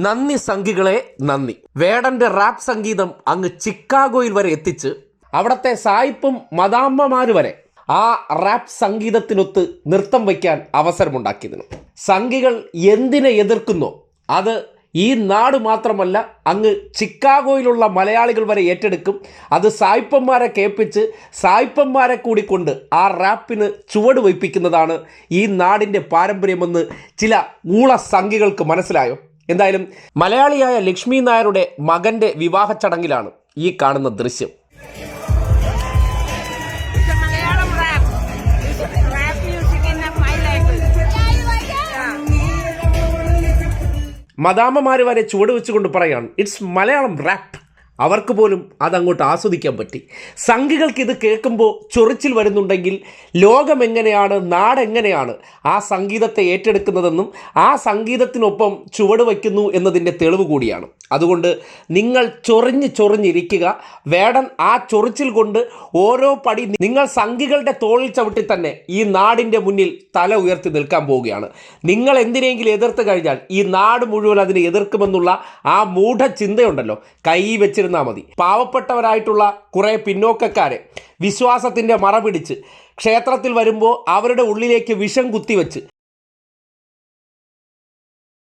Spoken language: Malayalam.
നന്ദി സംഘികളെ നന്ദി. വേടന്റെ റാപ്പ് സംഗീതം അങ്ങ് ചിക്കാഗോയിൽ വരെ എത്തിച്ച് അവിടുത്തെ സായിപ്പും മദാമ്മമാര് വരെ ആ റാപ്പ് സംഗീതത്തിനൊത്ത് നൃത്തം വയ്ക്കാൻ അവസരമുണ്ടാക്കിയതിന് സംഘികൾ എന്തിനെ എതിർക്കുന്നോ അത് ഈ നാട് മാത്രമല്ല അങ്ങ് ചിക്കാഗോയിലുള്ള മലയാളികൾ വരെ ഏറ്റെടുക്കും. അത് സായിപ്പന്മാരെ കേൾപ്പിച്ച് സായിപ്പന്മാരെ കൂടി കൊണ്ട് ആ റാപ്പിന് ചുവട് വയ്പ്പിക്കുന്നതാണ് ഈ നാടിൻ്റെ പാരമ്പര്യമെന്ന് ചില ഊള സംഘികൾക്ക് മനസ്സിലായോ? എന്തായാലും മലയാളിയായ ലക്ഷ്മി നായരുടെ മകൻ്റെ വിവാഹ ചടങ്ങിലാണ് ഈ കാണുന്ന ദൃശ്യം. മദാമ്മമാർ വരെ ചുവട് വെച്ചുകൊണ്ട് പറയാണ് ഇറ്റ്സ് മലയാളം റാപ്പ്. അവർക്ക് പോലും അതങ്ങോട്ട് ആസ്വദിക്കാൻ പറ്റി. സംഘികൾക്ക് ഇത് കേൾക്കുമ്പോൾ ചൊറിച്ചിൽ വരുന്നുണ്ടെങ്കിൽ ലോകം എങ്ങനെയാണ്, നാടെങ്ങനെയാണ് ആ സംഗീതത്തെ ഏറ്റെടുക്കുന്നതെന്നും ആ സംഗീതത്തിനൊപ്പം ചുവട് വയ്ക്കുന്നു എന്നതിൻ്റെ തെളിവ് കൂടിയാണ്. അതുകൊണ്ട് നിങ്ങൾ ചൊറിഞ്ഞിരിക്കുക. വേടൻ ആ ചൊറിച്ചിൽ കൊണ്ട് ഓരോ പടി നിങ്ങൾ സംഘികളുടെ തോളിൽ ചവിട്ടി തന്നെ ഈ നാടിൻ്റെ മുന്നിൽ തല ഉയർത്തി നിൽക്കാൻ പോവുകയാണ്. നിങ്ങൾ എന്തിനെങ്കിലും എതിർത്ത് കഴിഞ്ഞാൽ ഈ നാട് മുഴുവൻ അതിനെ എതിർക്കുമെന്നുള്ള ആ മൂഢചിന്തയുണ്ടല്ലോ കൈ വെച്ചിരുന്നാൽ മതി. പാവപ്പെട്ടവരായിട്ടുള്ള കുറേ പിന്നോക്കക്കാരെ വിശ്വാസത്തിൻ്റെ മറ പിടിച്ച് ക്ഷേത്രത്തിൽ വരുമ്പോൾ അവരുടെ ഉള്ളിലേക്ക് വിഷം കുത്തിവെച്ച്